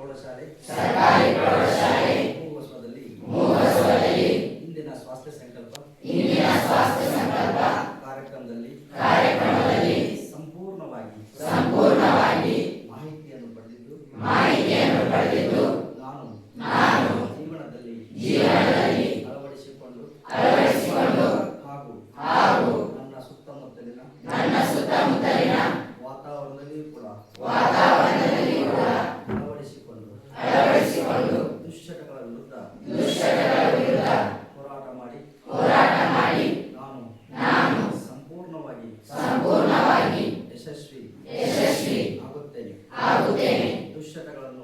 ಪ್ರೌಢಶಾಲೆ ಮೂವಸದಲ್ಲಿ ಇಂದಿನ ಸ್ವಾಸ್ಥ್ಯ ಸಂಕಲ್ಪ ಕಾರ್ಯಕ್ರಮದಲ್ಲಿ ಸಂಪೂರ್ಣವಾಗಿ ಮಾಹಿತಿಯನ್ನು ಪಡೆದಿದ್ದು ನಾನು ಜೀವನದಲ್ಲಿ ಅಳವಡಿಸಿಕೊಂಡು ಹಾಗೂ ನನ್ನ ಸುತ್ತಮುತ್ತಲಿನ ವಾತಾವರಣದಲ್ಲಿಯೂ ಕೂಡ ಅಳವಡಿಸಿಕೊಂಡು ದುಶ್ಚಟಗಳ ವಿರುದ್ಧ ಹೋರಾಟ ಮಾಡಿ ನಾನು ಸಂಪೂರ್ಣವಾಗಿ ಯಶಸ್ವಿ ಆಗುತ್ತೇನೆ. ದುಶ್ಚಟಗಳನ್ನು